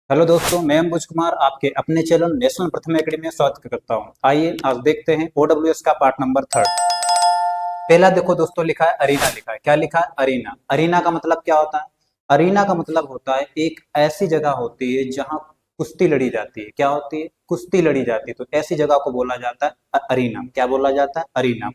Hello दोस्तों, मैं अंबुज कुमार आपके अपने चैनल नेशनल प्रथम एकेडमी में स्वागत करता हूं। आइए आज देखते हैं ओडब्ल्यूएस का पार्ट नंबर 3। पहला देखो दोस्तों, लिखा है अरीना। लिखा है क्या? लिखा है अरीना। अरीना का मतलब क्या होता है? अरीना का मतलब होता है एक ऐसी जगह होती है जहां कुश्ती लड़ी जाती है। क्या होती है? कुश्ती लड़ी जाती है। तो ऐसी जगह को बोला जाता है अरीना। क्या बोला जाता है? अरीना।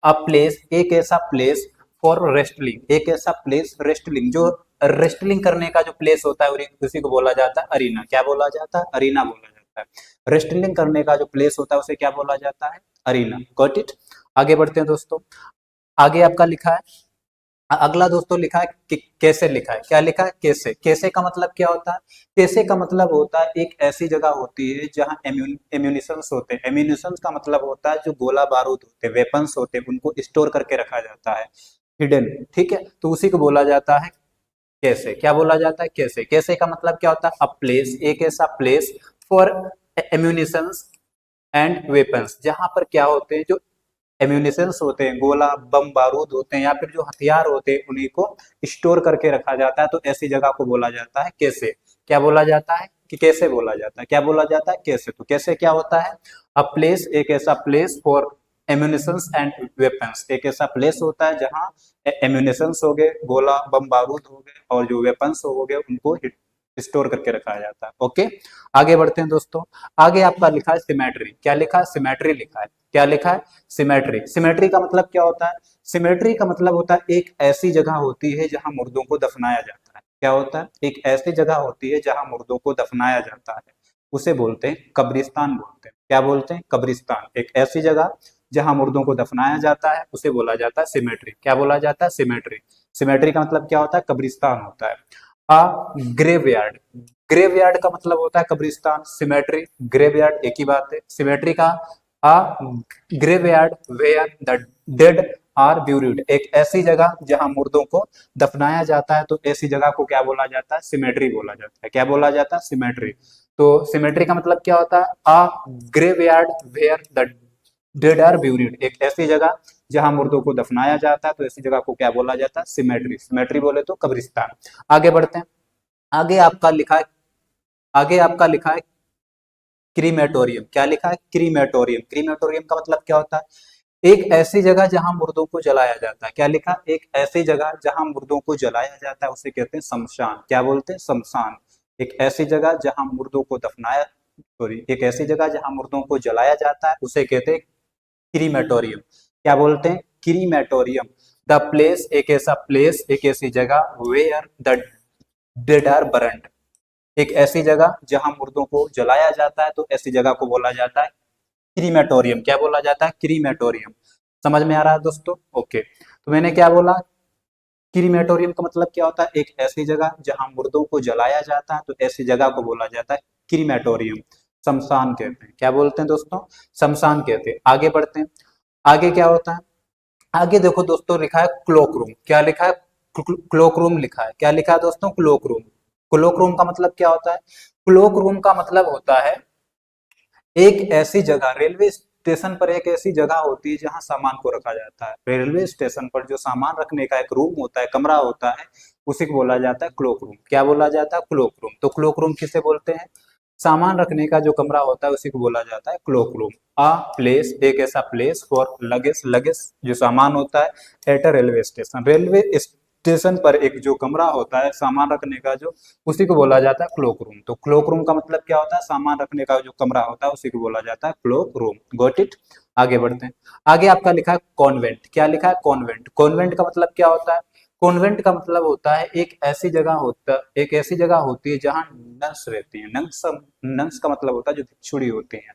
अ प्लेस, एक ऐसा प्लेस फॉर रेस्टलिंग, एक ऐसा प्लेस रेस्टलिंग, जो रेस्टलिंग करने का जो प्लेस होता है उसी को बोला जाता है अरीना। क्या बोला जाता है? अरीना बोला जाता है। रेस्टलिंग करने का जो प्लेस होता है उसे क्या बोला जाता है? अरीना। Got it. आगे बढ़ते हैं दोस्तों। आगे आपका लिखा है अगला दोस्तों, लिखा है कि कैसे। लिखा है क्या? लिखा है कैसे। कैसे का मतलब क्या होता है? कैसे का मतलब होता है एक ऐसी जगह होती है जहां एम्यूनिशंस होते हैं। एम्यूनिशंस का मतलब होता है जो गोला बारूद होते हैं, वेपन्स होते हैं, उनको स्टोर करके रखा जाता है, हिडन। ठीक है, तो उसी को बोला जाता है कैसे। क्या बोला जाता है? कैसे। कैसे का मतलब क्या होता है? अ प्लेस, एक ऐसा place for ammunitions and weapons, जहां पर क्या होते हैं, जो एम्यूनिशंस होते हैं, गोला बम बारूद होते हैं या फिर जो हथियार होते हैं, उन्हीं को स्टोर करके रखा जाता है। तो ऐसी जगह को बोला जाता है कैसे। क्या बोला जाता है? कि कैसे बोला जाता है। क्या बोला जाता है? कैसे। तो कैसे क्या होता है? अ प्लेस, एक ऐसा place for ammunitions and weapons, एक ऐसा प्लेस होता है जहां एम्यूनिशंस हो गए, गोला बम बारूद हो गए, और जो वेपन्स हो गए उनको स्टोर करके रखा जाता है। ओके, आगे बढ़ते हैं दोस्तों। आगे आपका लिखा है सिमेट्री। क्या लिखा है? सिमेट्री लिखा है। क्या लिखा है? सिमेट्री। सिमेट्री का मतलब क्या होता है? सिमेट्री का मतलब होता है एक ऐसी जगह होती है जहां मुर्दों को दफनाया जाता है। क्या होता है? एक ऐसी जगह होती है जहां मुर्दों को दफनाया जाता है, उसे बोलते हैं कब्रिस्तान बोलते हैं। क्या बोलते हैं? कब्रिस्तान। एक ऐसी जगह जहां मुर्दों को दफनाया जाता है उसे बोला जाता है सिमेट्री। क्या बोला जाता है? सिमेट्री। सिमेट्री का मतलब क्या होता है? कब्रिस्तान होता है। अ ग्रेवयार्ड, ग्रेवयार्ड का मतलब होता है कब्रिस्तान। सिमेट्री, ग्रेवयार्ड एक ही बात है। सिमेट्री का a graveyard where the dead are buried, एक ऐसी जगह जहां मुर्दों को दफनाया जाता है, तो ऐसी जगह को क्या बोला जाता है? सिमेट्री बोला जाता है। क्या बोला जाता है? सिमेट्री। तो सिमेट्री का मतलब क्या होता है? A graveyard where the dead are buried, एक ऐसी जगह जहां मुर्दों को दफनाया जाता है, तो ऐसी जगह को क्या बोला जाता है? सिमेट्री। सिमेट्री बोले तो कब्रिस्तान। आगे बढ़ते हैं। आगे आपका लिखा है आगे आपका लिखा है क्रीमेटोरियम। क्या लिखा है? क्रीमेटोरियम। क्रीमेटोरियम का मतलब क्या होता है? एक ऐसी जगह जहां मुर्दों को जलाया जाता है। क्या लिखा? एक ऐसी जगह जहां मुर्दों को जलाया जाता है उसे कहते हैं शमशान। क्या बोलते हैं? शमशान। एक ऐसी जगह जहां मुर्दों को दफनाया सॉरी एक ऐसी जगह जहां मुर्दों को जलाया जाता है उसे कहते हैं क्रीमेटोरियम। क्या बोलते हैं? क्रीमेटोरियम। द प्लेस, एक ऐसा प्लेस, एक ऐसी जगह where the dead are burned, एक ऐसी जगह जहां मुर्दों को जलाया जाता है, तो ऐसी जगह को बोला जाता है क्रीमेटोरियम। क्या बोला जाता है? क्रीमेटोरियम। समझ में आ रहा है दोस्तों? ओके, तो मैंने क्या बोला? क्रीमेटोरियम का मतलब क्या होता है? एक ऐसी जगह जहां मुर्दों को जलाया जाता है, तो ऐसी जगह को बोला जाता है क्रीमेटोरियम। शमशान कहते हैं। क्या बोलते हैं दोस्तों? शमशान कहते हैं। आगे बढ़ते हैं। आगे क्या होता है? आगे देखो दोस्तों, लिखा है क्लोक रूम। क्या लिखा है? क्लोक रूम लिखा है। क्या लिखा है दोस्तों? Cloak room. क्लोक रूम का मतलब क्या होता है? क्लोक रूम का मतलब होता है एक ऐसी जगह, रेलवे स्टेशन पर एक ऐसी जगह होती है जहां सामान को रखा जाता है। रेलवे स्टेशन पर जो सामान रखने का एक रूम होता है, कमरा होता है, उसी को बोला जाता है क्लोक रूम। क्या बोला जाता है? Cloak room. तो क्लोक रूम किसे बोलते हैं? सामान रखने का जो कमरा होता है उसी को बोला जाता है क्लोक रूम। अ प्लेस, एक ऐसा प्लेस फॉर लगेज, लगेज जो सामान होता है at a railway station, railway station पर एक जो कमरा होता है सामान रखने का, जो उसी को बोला जाता है क्लोक रूम। तो क्लोक रूम का मतलब क्या होता है? सामान रखने का जो कमरा होता है उसी को बोला जाता है क्लोक रूम। Got it. आगे बढ़ते हैं। आगे आपका लिखा है कॉन्वेंट। क्या लिखा है? कॉन्वेंट। कॉन्वेंट का मतलब क्या होता है? कॉन्वेंट का मतलब होता है एक ऐसी जगह होती है जहां नन्स रहती है। नन्स, नन्स का मतलब होता है जो भिक्षुणी होती हैं।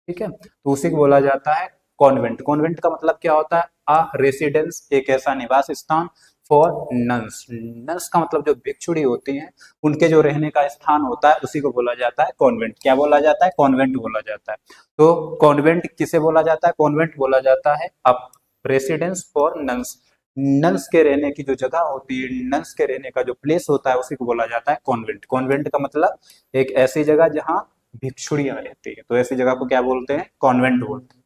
ठीक है, तो उसी को बोला जाता है कॉन्वेंट। कॉन्वेंट का मतलब क्या होता है? अ रेसिडेंस, एक ऐसा निवास स्थान फॉर नन्स। नन्स का मतलब जो भिक्षुणी होती हैं, उनके जो रहने का स्थान होता है उसी को बोला जाता है कॉन्वेंट। क्या बोला जाता है? कॉन्वेंट बोला जाता है। तो कॉन्वेंट किसे बोला जाता है? कॉन्वेंट बोला जाता है अब रेसिडेंस फॉर नन्स। नन्स के रहने की जो जगह होती है, नन्स के रहने का जो प्लेस होता है उसी को बोला जाता है कॉन्वेंट। कॉन्वेंट का मतलब एक ऐसी जगह जहां भिक्षुड़ियां रहती है, तो ऐसी जगह को क्या बोलते हैं? कॉन्वेंट बोलते हैं।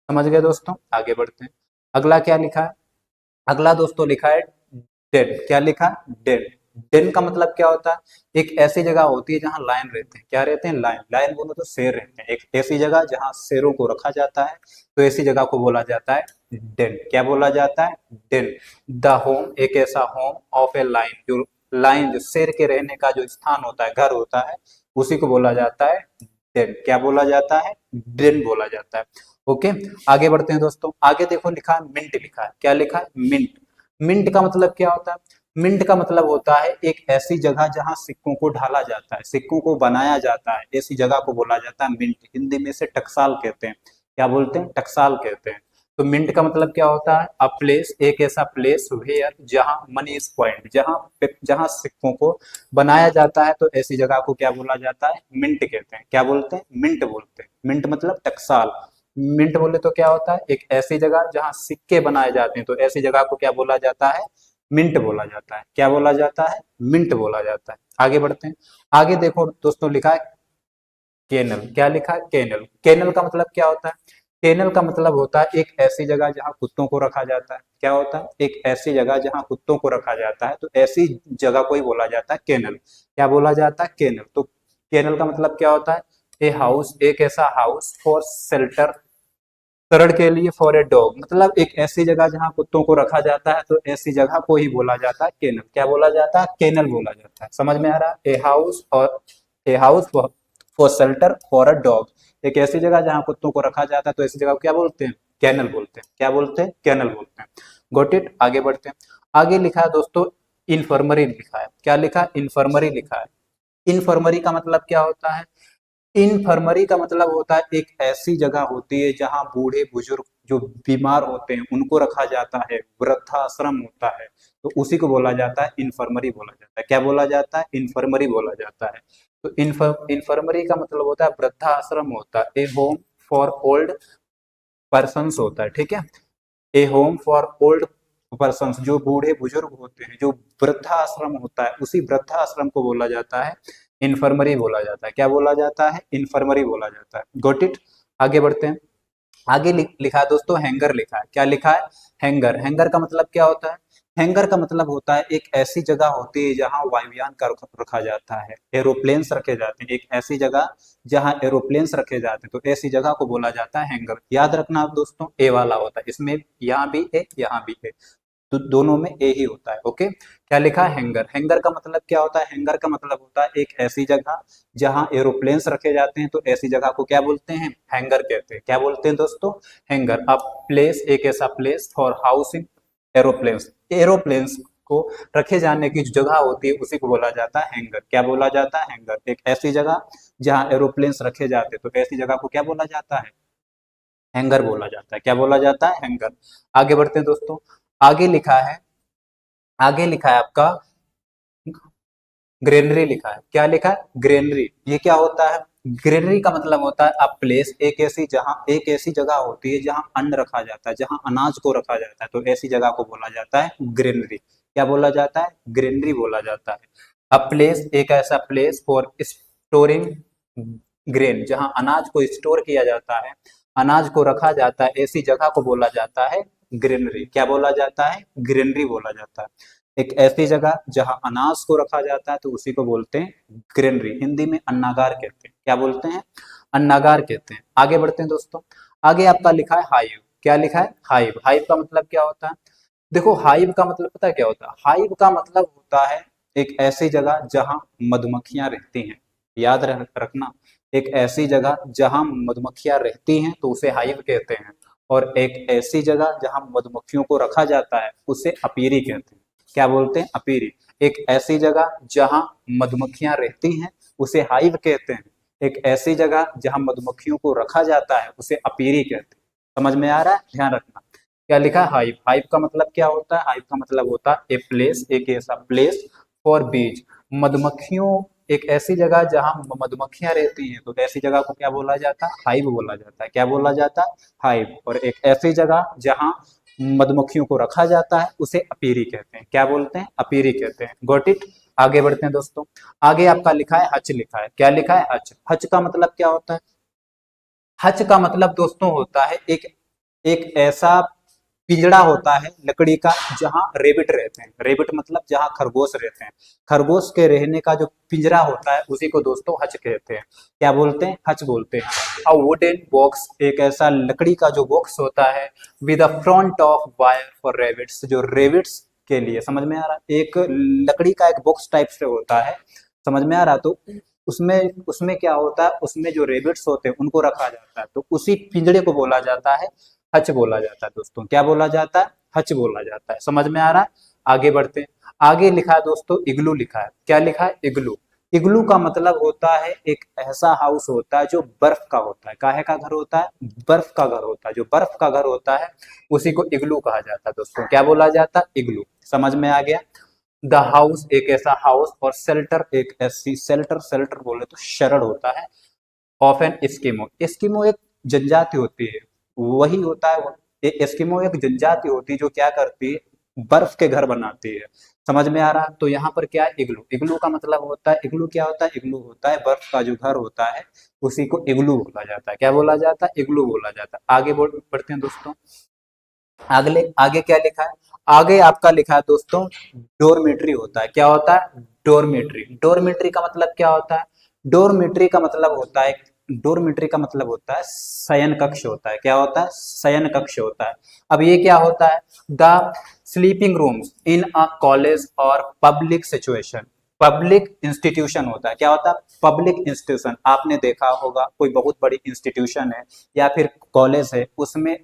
समझ गए दोस्तों? आगे बढ़ते हैं। अगला क्या लिखा है? अगला दोस्तों लिखा है डेड। क्या लिखा? डेड। डेन का मतलब क्या होता है? एक ऐसी जगह होती है जहां लायन रहते हैं। क्या रहते हैं? लायन। लायन बोलो तो शेर रहते हैं। एक ऐसी जगह जहां शेरों को रखा जाता है, तो ऐसी जगह को बोला जाता है डेन। क्या बोला जाता है? डेन। द होम, एक ऐसा होम ऑफ ए लायन, जो लायन, जो शेर के रहने का जो स्थान होता है, घर होता है, उसी को बोला जाता है डेन। क्या बोला जाता है? डेन बोला जाता है। ओके, आगे बढ़ते हैं दोस्तों। आगे देखो लिखा है मिंट, लिखा है। क्या लिखा है? मिंट। मिंट का मतलब क्या होता है? मिंट का मतलब होता है एक ऐसी जगह जहां सिक्कों को ढाला जाता है, सिक्कों को बनाया जाता है, ऐसी जगह को बोला जाता है मिंट। हिंदी में इसे टकसाल कहते हैं। क्या बोलते हैं? टकसाल कहते हैं। तो मिंट का मतलब क्या होता है? अ प्लेस, एक ऐसा प्लेस वेयर, जहां मनी इज पॉइंट, जहां सिक्कों को बनाया जाता है, तो ऐसी जगह को क्या बोला जाता है? मिंट कहते हैं। क्या बोलते हैं? मिंट बोलते हैं। मिंट मतलब टकसाल। मिंट बोले तो क्या होता है? एक ऐसी जगह जहां सिक्के बनाए जाते हैं, तो ऐसी जगह को क्या बोला जाता है? मिंट बोला जाता है। क्या बोला जाता है? मिंट बोला जाता है। आगे बढ़ते हैं। आगे देखो दोस्तों लिखा है केनल। क्या लिखा है? केनल। केनल का मतलब क्या होता है? केनल का मतलब होता है एक ऐसी जगह जहां कुत्तों को रखा जाता है। क्या होता है? एक ऐसी जगह जहां कुत्तों को रखा जाता है, तो ऐसी जगह को ही बोला जाता है केनल। क्या बोला जाता है? केनल। तो केनल का मतलब क्या होता है? ए हाउस, एक ऐसा हाउस फॉर शेल्टर, शरण के लिए, फॉर ए डॉग, मतलब एक ऐसी जगह जहां कुत्तों को रखा जाता है, तो ऐसी जगह को ही बोला जाता है केनल। क्या बोला जाता है? केनल बोला जाता है। समझ में आ रहा है? ए हाउस, और a house for shelter for a dog, एक ऐसी जगह जहां कुत्तों को रखा जाता है, तो ऐसी जगह को क्या बोलते हैं? कैनल बोलते हैं। क्या बोलते हैं? कैनल बोलते हैं। Got it. आगे बढ़ते हैं। आगे लिखा है दोस्तों इन्फर्मरी, लिखा है। क्या लिखा है? इन्फर्मरी लिखा है। इन्फर्मरी का मतलब क्या होता है? इन्फर्मरी का मतलब होता है एक ऐसी जगह होती है जहां बूढ़े बुजुर्ग जो बीमार होते हैं उनको रखा जाता है, वृद्धाश्रम होता है, तो उसी को बोला जाता है इन्फर्मरी बोला जाता है। क्या बोला जाता है? इन्फर्मरी बोला जाता है। तो इन्फर्मरी का मतलब होता है वृद्धाश्रम होता है, ए होम फॉर ओल्ड पर्सन होता है। ठीक है, ए होम फॉर ओल्ड पर्सन, जो बूढ़े बुजुर्ग होते हैं, जो वृद्धाश्रम होता है, उसी वृद्धाश्रम को बोला जाता है इन्फर्मरी बोला जाता है। क्या बोला जाता है? इन्फर्मरी बोला जाता है। Got it. आगे बढ़ते हैं। आगे लिखा है दोस्तों हैंगर, लिखा है। क्या लिखा है? हैंगर। हैंगर का मतलब क्या होता है? हैंगर का मतलब होता है एक ऐसी जगह होती है जहां वायुयान का रखा जाता है, एरोप्लेन्स रखे जाते हैं, एक ऐसी जगह जहां एरोप्लेन्स रखे जाते हैं, तो ऐसी जगह को बोला जाता है हैंगर। याद रखना आप दोस्तों, ए वाला होता है इसमें, यहाँ भी है यहाँ भी है, तो दोनों में ए ही होता है। ओके, क्या लिखा है? हैंगर। हैंगर का मतलब क्या होता है? हैंगर का मतलब होता है एक ऐसी जगह जहां एरोप्लेन्स रखे जाते हैं, तो ऐसी जगह को क्या बोलते हैं? हैंगर कहते हैं। क्या बोलते हैं दोस्तों? हैंगर। अ प्लेस, एक ऐसा place for housing aeroplanes, aeroplanes को रखे जाने की जो जगह होती है उसी को बोला जाता है हैंगर। क्या बोला जाता है? हैंगर। एक ऐसी जगह जहां एरोप्लेन्स रखे जाते हैं, तो ऐसी जगह को क्या बोला जाता है? हैंगर बोला जाता है। क्या बोला जाता है? हैंगर। आगे बढ़ते हैं दोस्तों। आगे लिखा है, आगे लिखा है आपका ग्रेनरी, लिखा है। क्या लिखा है? ग्रेनरी। ये क्या होता है? ग्रेनरी का मतलब होता है अ प्लेस, एक ऐसी जगह होती है जहां अन्न रखा जाता है, जहां अनाज को रखा जाता है, तो ऐसी जगह को बोला जाता है ग्रेनरी। क्या बोला जाता है? ग्रेनरी बोला जाता है। अ प्लेस, एक ऐसा प्लेस फॉर स्टोरिंग ग्रेन, जहां अनाज को स्टोर किया जाता है, अनाज को रखा जाता है, ऐसी जगह को बोला जाता है ग्रेनरी। क्या बोला जाता है? ग्रेनरी बोला जाता है। एक ऐसी जगह जहां अनाज को रखा जाता है, तो उसी को बोलते हैं ग्रेनरी। हिंदी में अन्नागार कहते हैं। क्या बोलते हैं? अन्नागार कहते हैं। आगे बढ़ते हैं दोस्तों। आगे आपका लिखा है हाइव। क्या लिखा है? हाइव। हाइव का मतलब क्या होता है? देखो हाइव का मतलब पता है क्या होता है? हाइव का मतलब होता है एक ऐसी जगह जहां मधुमक्खियां रहती हैं। याद रखना, एक ऐसी जगह जहां मधुमक्खियां रहती हैं, तो उसे हाइव कहते हैं। और एक ऐसी जगह जहां मधुमक्खियों को रखा जाता है, उसे अपीरी कहते हैं। क्या बोलते हैं? अपीरी। एक ऐसी जगह जहां मधुमक्खियां रहती हैं, उसे हाइव कहते हैं। एक ऐसी जगह जहां मधुमक्खियों को रखा जाता है, उसे अपीरी कहते हैं। समझ में आ रहा है? ध्यान रखना। क्या लिखा है? हाइव। हाइव का मतलब क्या होता है? हाइव का मतलब होता है ए प्लेस, एक ऐसा प्लेस फॉर बीज, मधुमक्खियों, एक ऐसी जगह जहां मधुमक्खियां रहती हैं, तो ऐसी जगह को क्या बोला जाता है? हाइव बोला जाता है। क्या बोला जाता है? हाइव। और एक ऐसी जगह जहां मधुमक्खियों को रखा जाता है, उसे अपीरी कहते हैं। क्या बोलते हैं? अपीरी कहते हैं। Got it. आगे बढ़ते हैं दोस्तों। आगे आपका लिखा है हच, लिखा है। क्या लिखा है? हच। हच का मतलब क्या होता है? हच का मतलब दोस्तों होता है एक एक ऐसा पिंजड़ा होता है लकड़ी का जहां रेबिट रहते हैं, रेबिट मतलब जहां खरगोश रहते हैं, खरगोश के रहने का जो पिंजरा होता है उसी को दोस्तों हच कहते हैं। क्या बोलते हैं? हच बोलते हैं। अ वुडन बॉक्स, एक ऐसा लकड़ी का जो बॉक्स होता है with a front of wire for rabbits, जो रेबिट्स के लिए, समझ में आ रहा, एक लकड़ी का एक बॉक्स टाइप से होता है, समझ में आ रहा। तो उसमें उसमें क्या होता है, उसमें जो रेबिट्स होते हैं उनको रखा जाता है, तो उसी पिंजड़े को बोला जाता है हच बोला जाता है दोस्तों। क्या बोला जाता है? हच बोला जाता है। समझ में आ रहा है? आगे बढ़ते हैं। आगे लिखा है दोस्तों इग्लू लिखा है। क्या लिखा है? इग्लू। इग्लू का मतलब होता है एक ऐसा हाउस होता है जो बर्फ का होता है। काहे का घर होता है? बर्फ का घर होता है। जो बर्फ का घर होता है उसी को इग्लू कहा जाता है दोस्तों। क्या बोला जाता है? इग्लू। समझ में आ गया? द हाउस, एक ऐसा हाउस, और शेल्टर एक ऐसी, शेल्टर शेल्टर बोले तो शरण होता है, ऑफ एन एस्किमो। एस्किमो एक जनजाति होती है, वही होता है एस्किमो एक जनजाति होती है जो क्या करती है, बर्फ के घर बनाती है। समझ में आ रहा? तो यहाँ पर क्या है? इग्लू। इग्लू का मतलब होता है, इग्लू क्या होता है? इग्लू होता है बर्फ का जो घर होता है उसी को इग्लू बोला जाता है। क्या बोला जाता है? इग्लू बोला जाता है। आगे बढ़ते हैं दोस्तों। अगले आगे क्या लिखा है? आगे आपका लिखा है दोस्तों डोरमेट्री होता है। क्या होता है? डोरमेट्री। डोरमेट्री का मतलब क्या होता है? डोरमेट्री का मतलब होता है, डोरमेट्री का मतलब होता है शयन कक्ष होता है। क्या होता है? शयन कक्ष होता है। अब ये क्या होता है? The sleeping rooms in a college और पब्लिक सिचुएशन, पब्लिक इंस्टीट्यूशन होता है। क्या होता है? Public institution. आपने देखा होगा कोई बहुत बड़ी इंस्टीट्यूशन है या फिर कॉलेज है, उसमें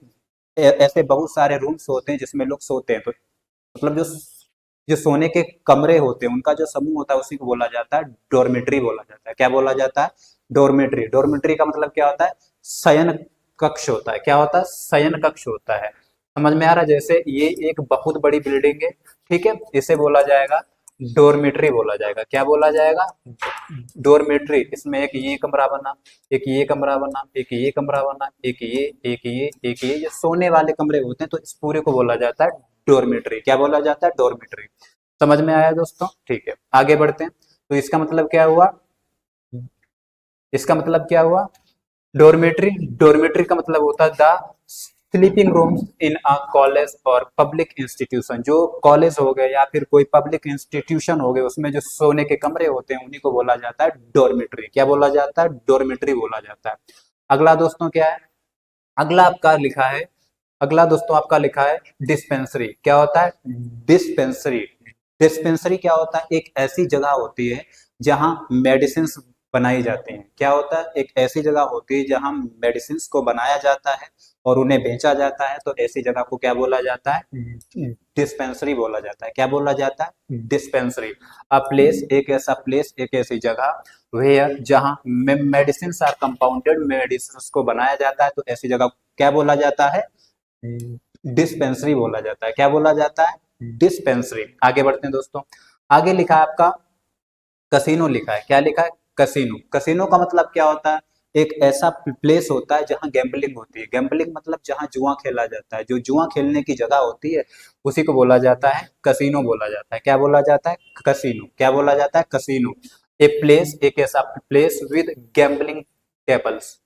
ऐसे बहुत सारे रूम्स होते हैं जिसमें लोग सोते हैं, तो मतलब जो जो सोने के कमरे होते हैं उनका जो समूह होता है उसी को बोला जाता है डॉर्मेट्री बोला जाता है। क्या बोला जाता है? डॉर्मेट्री। डॉर्मेट्री का मतलब क्या होता है? शयन कक्ष होता है। क्या होता है? शयन कक्ष होता है। समझ में आ रहा है? जैसे ये एक बहुत बड़ी बिल्डिंग है, ठीक है, इसे बोला जाएगा डॉर्मेट्री बोला जाएगा। क्या बोला जाएगा? डॉर्मेट्री। इसमें एक ये कमरा बना, एक ये कमरा बना, एक ये कमरा बना, एक ये सोने वाले कमरे होते हैं, तो इस पूरे को बोला जाता है डॉर्मेट्री। क्या बोला जाता है? डॉर्मेट्री। समझ में आया दोस्तों? ठीक है, आगे बढ़ते हैं। तो इसका मतलब क्या हुआ? इसका मतलब क्या हुआ? डॉर्मेट्री। डॉर्मेट्री का मतलब होता है the sleeping rooms in a college और पब्लिक इंस्टीट्यूशन। जो कॉलेज हो गए या फिर कोई पब्लिक इंस्टीट्यूशन हो गए उसमें जो सोने के कमरे होते हैं उन्हीं को बोला जाता है डॉर्मेट्री। क्या बोला जाता है? डॉर्मेट्री बोला जाता है। अगला दोस्तों क्या है? अगला आपका लिखा है, अगला दोस्तों आपका लिखा है डिस्पेंसरी। क्या होता है? डिस्पेंसरी। डिस्पेंसरी क्या होता है? एक ऐसी जगह होती है जहां मेडिसिन बनाई जाती हैं। क्या होता है? एक ऐसी जगह होती है जहां मेडिसिन को बनाया जाता है और उन्हें बेचा जाता है, तो ऐसी जगह को क्या बोला जाता है? डिस्पेंसरी बोला जाता है। क्या बोला जाता है? डिस्पेंसरी। अ प्लेस, एक ऐसा प्लेस, एक ऐसी जगह, वेयर, जहां मेडिसिन आर कंपाउंडेड, मेडिसिन को बनाया जाता है, तो ऐसी जगह क्या बोला जाता है? डिस्पेंसरी बोला जाता है। क्या बोला जाता है? डिस्पेंसरी। आगे बढ़ते हैं दोस्तों। आगे लिखा है आपका कसिनो लिखा है। क्या लिखा है? कसिनो। कसिनो का मतलब क्या होता है? एक ऐसा प्लेस होता है जहां गैम्बलिंग होती है। गैम्बलिंग मतलब जहां जुआ खेला जाता है, जो जुआ खेलने की जगह होती है उसी को बोला जाता है कसिनो बोला जाता है। क्या बोला जाता है? कसिनो। क्या बोला जाता है? कसिनो। ए प्लेस, एक ऐसा प्लेस विद गैम्बलिंग टेबल्स,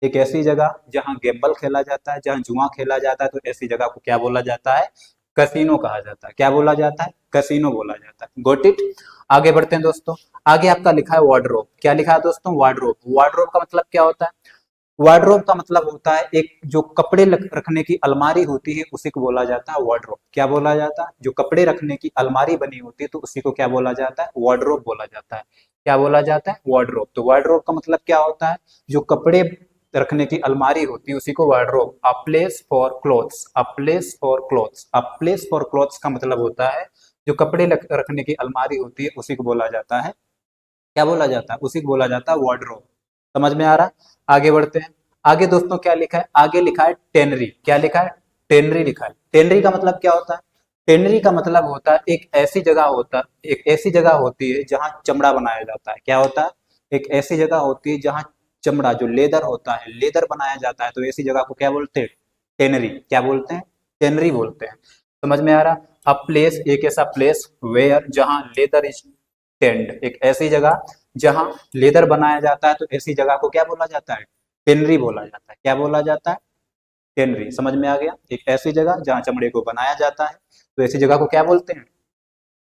एक ऐसी जगह जहां गैम्बल खेला जाता है, जहां जुआ खेला जाता है, तो ऐसी जगह को क्या बोला जाता है? कसिनो कहा जाता है। क्या बोला जाता है? कसिनो बोला जाता है। Got it. आगे बढ़ते हैं दोस्तों। आगे आपका लिखा है वार्डरोब। क्या लिखा है दोस्तों? वार्डरोब। वार्डरोब का मतलब क्या होता है? वार्डरोब का मतलब होता है एक जो कपड़े रखने की अलमारी होती है उसी को बोला जाता है वार्डरोब। क्या बोला जाता है? जो कपड़े रखने की अलमारी बनी होती है तो उसी को क्या बोला जाता है? वार्डरोब बोला जाता है। क्या बोला जाता है? वार्डरोब। तो वार्डरोब का मतलब क्या होता है? जो कपड़े रखने की अलमारी होती है उसी को wardrobe. A place for clothes, a place for clothes, a place for clothes का मतलब होता है जो कपड़े रखने की अलमारी होती है उसी को बोला जाता है, क्या बोला जाता है? उसी को बोला जाता है वार्डरोब। समझ में आ रहा? आगे बढ़ते हैं। आगे दोस्तों क्या लिखा है? आगे लिखा है टेनरी। क्या लिखा है? टेनरी लिखा है। टेनरी का मतलब क्या होता है? टेनरी का मतलब होता है एक ऐसी जगह होता है, एक ऐसी जगह होती है जहां चमड़ा बनाया जाता है। क्या होता है? एक ऐसी जगह होती है जहां चमड़ा जो लेदर होता है, लेदर बनाया जाता है, तो ऐसी जगह को क्या बोलते हैं? टेनरी। क्या बोलते हैं? टेनरी बोलते हैं। समझ में आ रहा? अ प्लेस, एक ऐसा प्लेस वेयर, जहां लेदर इज टेंड, एक ऐसी जगह जहां लेदर बनाया जाता है, तो ऐसी जगह को क्या बोला जाता है? टेनरी बोला जाता है। क्या बोला जाता है? टेनरी, समझ में आ गया। एक ऐसी जगह जहाँ चमड़े को बनाया जाता है, तो ऐसी जगह को क्या बोलते हैं?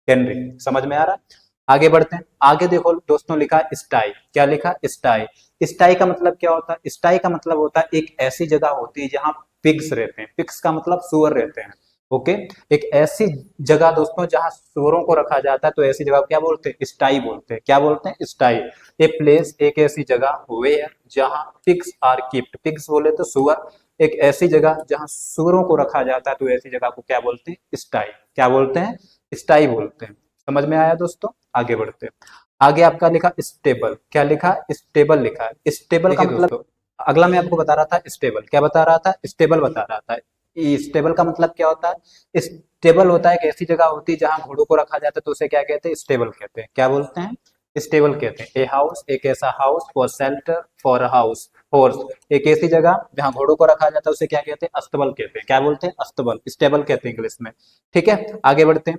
टेनरी, समझ में आ रहा है। आगे बढ़ते हैं। आगे देखो दोस्तों, लिखा है स्टाई। क्या लिखा? स्टाई। स्टाई का मतलब क्या होता है? स्टाई का मतलब होता है एक ऐसी जगह होती है जहां पिग्स रहते हैं। पिग्स का मतलब सुअर रहते हैं। ओके, एक ऐसी जगह दोस्तों जहां सुअरों को रखा जाता है, तो ऐसी जगह को क्या बोलते हैं? स्टाई बोलते हैं। क्या बोलते हैं? स्टाई। ए प्लेस, एक ऐसी जगह, वेयर, जहां पिग्स आर कीप्ड। पिग्स बोले तो सुअर। एक ऐसी जगह जहां सुअरों को रखा जाता है, तो ऐसी जगह को क्या बोलते हैं? स्टाई। क्या बोलते हैं? स्टाई बोलते हैं। समझ में आया दोस्तों? आगे बढ़ते हैं। आगे आपका लिखा स्टेबल। क्या लिखा? स्टेबल लिखा है। स्टेबल का मतलब दोस्तों, अगला मैं आपको बता रहा था स्टेबल। क्या बता रहा था? स्टेबल बता रहा था। स्टेबल का मतलब क्या होता है? स्टेबल होता है एक ऐसी जगह होती है जहां घोड़ों को रखा जाता है, तो उसे क्या कहते हैं? स्टेबल कहते हैं। क्या बोलते हैं? स्टेबल कहते हैं। ए हाउस, एक ऐसा house, for shelter, for house, horse, एक ऐसी जगह जहां घोड़ों को रखा जाता है, उसे क्या कहते हैं? अस्तबल कहते हैं। क्या बोलते हैं? अस्तबल, स्टेबल कहते हैं इंग्लिश में। ठीक है, आगे बढ़ते हैं।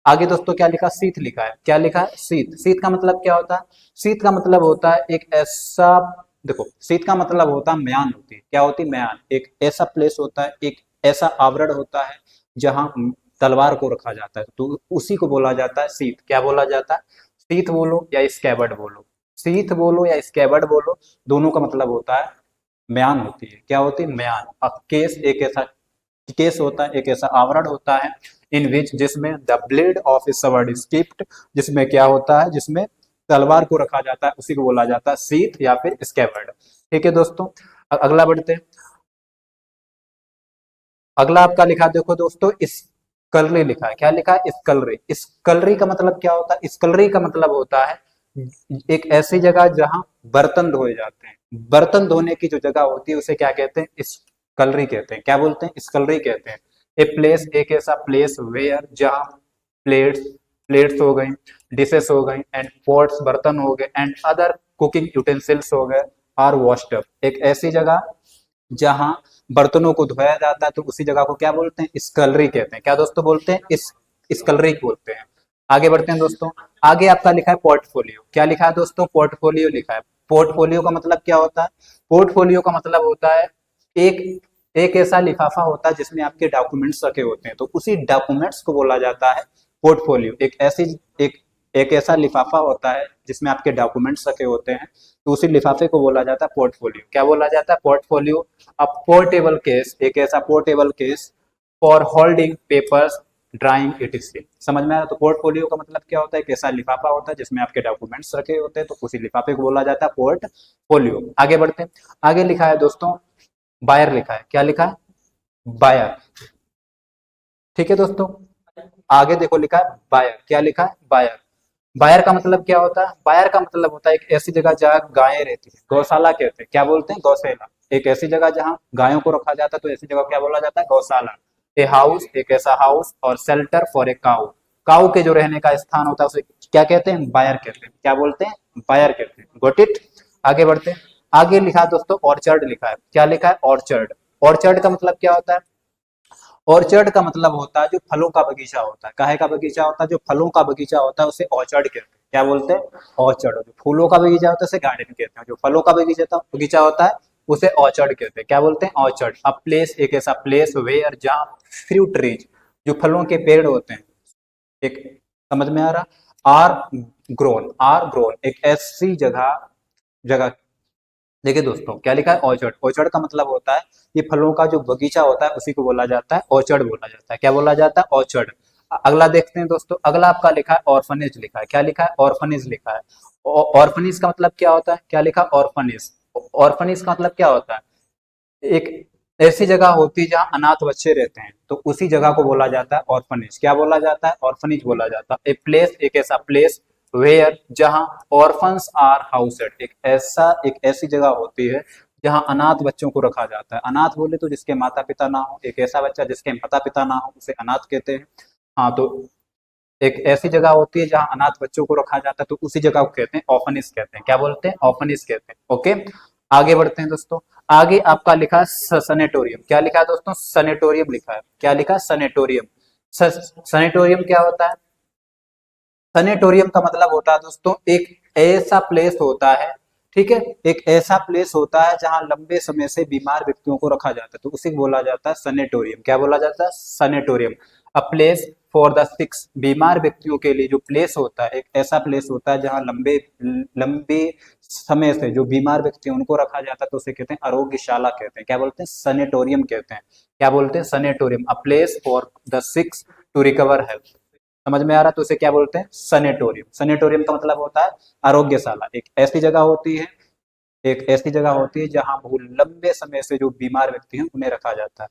आगे दोस्तों क्या लिखा? शीत लिखा है। क्या लिखा है? शीत। शीत का मतलब क्या होता है? शीत का मतलब होता है एक ऐसा, देखो शीत का मतलब होता है म्यान होती है। क्या होती है? म्यान। एक ऐसा प्लेस होता है, एक ऐसा आवरण होता है जहां तलवार को रखा जाता है, तो उसी को बोला जाता है शीत। क्या बोला जाता है? शीत बोलो या स्कैबर्ड बोलो, शीत बोलो या स्कैबर्ड बोलो, दोनों का मतलब होता है म्यान होती है। क्या होती है? म्यान। अब केस, एक ऐसा केस होता है, एक ऐसा आवरण होता है इन विच, जिसमें the blade of A sword is keeped, जिसमें क्या होता है? जिसमें तलवार को रखा जाता है, उसी को बोला जाता है शीत या फिर स्कैबर्ड। ठीक है दोस्तों, अगला बढ़ते हैं। अगला आपका लिखा देखो दोस्तों, स्कलरी लिखा है। क्या लिखा है? स्कलरी। स्कलरी का मतलब क्या होता है? स्कलरी का मतलब होता है एक ऐसी जगह जहां बर्तन धोए जाते हैं। बर्तन धोने की जो जगह होती है उसे क्या कहते हैं? स्कलरी कहते हैं। क्या बोलते हैं? स्कलरी कहते हैं। ए प्लेस, एक ऐसा प्लेस, वेयर, जहां प्लेट्स, प्लेट्स हो गई, डिशेस हो गई, एंड पॉट्स, बर्तन हो गए, एंड अदर कुकिंग यूटेंसिल्स हो गए, आर वॉश्ड अप, एक ऐसी जगह जहां बर्तनों को धोया जाता है, तो उसी जगह को क्या बोलते हैं? स्कलरी कहते हैं। क्या दोस्तों बोलते हैं? इस स्कलरी बोलते हैं। आगे बढ़ते हैं दोस्तों। आगे आपका लिखा है पोर्टफोलियो। क्या लिखा है दोस्तों? पोर्टफोलियो लिखा है। पोर्टफोलियो का मतलब क्या होता है? पोर्टफोलियो का मतलब होता है एक एक ऐसा लिफाफा होता है जिसमें आपके डॉक्यूमेंट्स रखे होते हैं, तो उसी डॉक्यूमेंट्स को बोला जाता है पोर्टफोलियो। एक एक ऐसा लिफाफा होता है जिसमें आपके डॉक्यूमेंट्स रखे होते हैं, तो उसी लिफाफे को बोला जाता है पोर्टफोलियो। क्या बोला जाता है? पोर्टफोलियो। अ पोर्टेबल केस, एक ऐसा portable case for holding papers, drawing etc.. समझ में आ रहा? तो पोर्टफोलियो का मतलब क्या होता है? एक ऐसा लिफाफा होता है जिसमें आपके डॉक्यूमेंट्स रखे होते हैं, तो उसी लिफाफे को बोला जाता है पोर्टफोलियो। आगे बढ़ते हैं। आगे लिखा है दोस्तों बायर लिखा है। क्या लिखा है? बायर। ठीक है दोस्तों, आगे देखो लिखा है बायर। क्या लिखा है? बायर। बायर का मतलब क्या होता है? बायर का मतलब होता है एक ऐसी जगह जहाँ गायें रहती है, गौशाला कहते हैं। क्या बोलते हैं? गौशाला। एक ऐसी जगह जहाँ गायों को रखा जाता है, तो ऐसी जगह क्या बोला जाता है? गौशाला। ए हाउस, एक ऐसा हाउस, और shelter for a cow, cow के जो रहने का स्थान होता है उसे क्या कहते हैं? बायर कहते हैं। क्या बोलते हैं? बायर कहते हैं। Got it. आगे बढ़ते हैं। आगे लिखा है दोस्तों ऑर्चर्ड लिखा है। क्या लिखा है? ऑर्चर्ड। ऑर्चर्ड का मतलब क्या होता है? ऑर्चर्ड का मतलब होता है जो फलों का बगीचा होता है। काहे का बगीचा होता है? जो फलों का बगीचा होता है उसे ऑर्चर्ड कहते हैं। क्या बोलते हैं? ऑर्चर्ड। जो फूलों का बगीचा होता है उसे गार्डन कहते हैं, जो फलों का बगीचा होता है उसे ऑर्चर्ड कहते हैं। क्या बोलते हैं? ऑर्चर्ड। अब प्लेस, एक ऐसा प्लेस, वेयर, जहाँ फ्रूट ट्रीज, जो फलों के पेड़ होते हैं, एक, समझ में आ रहा? आर ग्रोन, आर ग्रोन, एक ऐसी जगह जगह देखिए दोस्तों क्या लिखा है? ऑर्चर्ड। ऑर्चर्ड का मतलब होता है ये फलों का जो बगीचा होता है उसी को बोला जाता है ऑर्चर्ड बोला जाता है। क्या बोला जाता है? ऑर्चर्ड। अगला देखते हैं दोस्तों। अगला आपका लिखा है ऑर्फनेज लिखा है। क्या लिखा है? ऑर्फनेज लिखा है। ऑर्फनेज का मतलब क्या होता है? क्या लिखा? ऑर्फनेज। ऑर्फनेज का मतलब क्या होता है? एक ऐसी जगह होती है जहाँ अनाथ बच्चे रहते हैं, तो उसी जगह को बोला जाता है ऑर्फनेज। क्या बोला जाता है? ऑर्फनेज बोला जाता है। ए प्लेस, एक ऐसा प्लेस, वेयर, जहाँ ऑर्फन्स आर हाउसेड, एक ऐसी जगह होती है जहाँ अनाथ बच्चों को रखा जाता है। अनाथ बोले तो जिसके माता पिता ना हो, एक ऐसा बच्चा जिसके माता पिता ना हो उसे अनाथ कहते हैं। हाँ, तो एक ऐसी जगह होती है जहाँ अनाथ बच्चों को रखा जाता है, तो उसी जगह को कहते हैं ऑफनिस कहते हैं। क्या बोलते हैं? ऑफनिस कहते हैं। ओके, आगे बढ़ते हैं दोस्तों। आगे आपका लिखा है सनेटोरियम। क्या लिखा है दोस्तों? सनेटोरियम लिखा है। क्या लिखा है? सनेटोरियम। सनेटोरियम क्या होता है? सनेटोरियम का मतलब होता है दोस्तों एक ऐसा प्लेस होता है, ठीक है। एक ऐसा प्लेस होता है जहां लंबे समय से बीमार व्यक्तियों को रखा जाता है, तो उसे बोला जाता है सनेटोरियम। क्या बोला जाता है? Sanatorium. A place for the sick, बीमार व्यक्तियों के लिए जो प्लेस होता है, एक ऐसा प्लेस होता है जहां लंबे लंबे समय से जो बीमार व्यक्ति हैं उनको रखा जाता है, तो उसे कहते हैं आरोग्यशाला कहते हैं। क्या बोलते हैं? सनेटोरियम कहते हैं। क्या बोलते हैं? Sanatorium. A place for the sick to recover health. समझ में आ रहा? तो उसे क्या बोलते हैं? सनेटोरियम। सनेटोरियम का मतलब होता है आरोग्यशाला। एक ऐसी जगह होती है, एक ऐसी जगह होती है जहां बहुत लंबे समय से जो बीमार व्यक्ति हैं उन्हें रखा जाता है।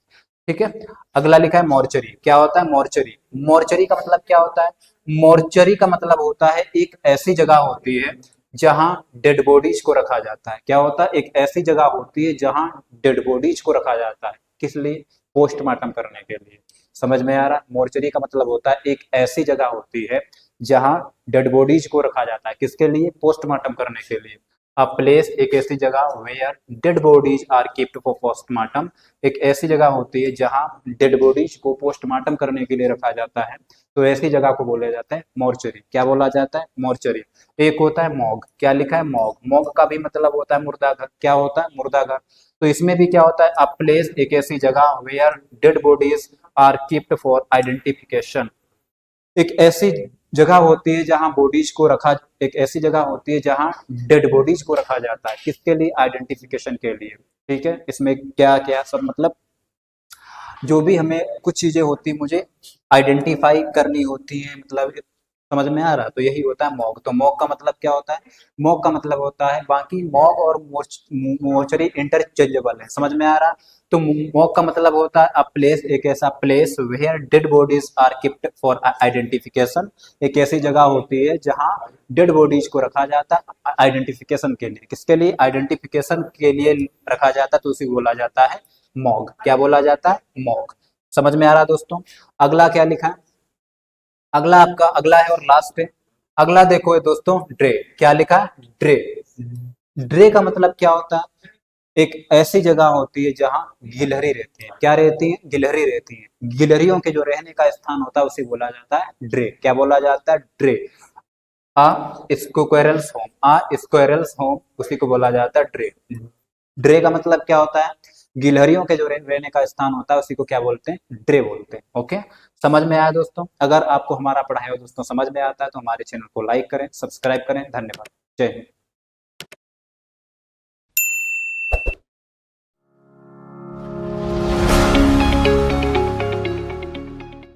ठीक है। अगला लिखा है मोर्चरी। क्या होता है? मोर्चरी। मोर्चरी का मतलब क्या होता है? मोर्चरी का मतलब होता है एक ऐसी जगह होती है जहां डेड बॉडीज को रखा जाता है। क्या होता है? एक ऐसी जगह होती है जहां डेड बॉडीज को रखा जाता है। किस लिए? पोस्टमार्टम करने के लिए। समझ में आ रहा? मोर्चरी का मतलब होता है एक ऐसी जगह होती है जहां डेड बॉडीज को रखा जाता है। किसके लिए? पोस्टमार्टम करने के लिए। अ प्लेस, एक ऐसी जगह where dead bodies are keeped for postmortem, एक ऐसी जगह होती है जहां डेड बॉडीज को पोस्टमार्टम करने के लिए रखा जाता है, तो ऐसी जगह को बोला जाता है मोर्चरी। क्या बोला जाता है? मोर्चरी। एक होता है मॉग। क्या लिखा है? मॉग। मॉग का भी मतलब होता है मुर्दाघर। क्या होता है? मुर्दाघर। तो इसमें भी क्या होता है? अ प्लेस, एक ऐसी जगह where dead bodies are keeped for identification, एक ऐसी जगह होती है जहां बॉडीज को रखा, एक ऐसी जगह होती है जहां डेड बॉडीज को रखा जाता है। किसके लिए? आइडेंटिफिकेशन के लिए। ठीक है। इसमें क्या क्या सब मतलब जो भी हमें कुछ चीजें होती मुझे आइडेंटिफाई करनी होती है, मतलब समझ में आ रहा? तो यही होता है मॉग। तो मॉग का मतलब क्या होता है? मॉग का मतलब होता है, बाकी मॉग और मोर्चरी इंटरचेंजेबल है। समझ में आ रहा? तो मॉग का मतलब होता है अ प्लेस, एक ऐसा place where dead bodies are keeped for identification, एक ऐसी जगह होती है जहां डेड बॉडीज को रखा जाता है आइडेंटिफिकेशन के लिए। किसके लिए? आइडेंटिफिकेशन के लिए रखा जाता है, तो उसे बोला जाता है मॉग। क्या बोला जाता है? मॉग। समझ में आ रहा दोस्तों? अगला क्या लिखा है? अगला आपका अगला है और लास्ट है। अगला देखो ये दोस्तों, ड्रे। क्या लिखा है? ड्रे। ड्रे का मतलब क्या होता है? एक ऐसी जगह होती है जहां गिलहरी रहती है। क्या रहती है? गिलहरी रहती है। गिलहरियों के जो रहने का स्थान होता है उसे बोला जाता है ड्रे। क्या बोला जाता है? ड्रे। आ स्क्वेरल्स होम, आ स्क्वेरल्स होम, उसी को बोला जाता है ड्रे। ड्रे का मतलब क्या होता है? गिलहरियों के जो रहने का स्थान होता है उसी को क्या बोलते हैं? ड्रे बोलते हैं। ओके। समझ में आया दोस्तों? अगर आपको हमारा पढ़ाया हुआ दोस्तों समझ में आता है तो हमारे चैनल को लाइक करें, सब्सक्राइब करें। धन्यवाद। जय हिंद।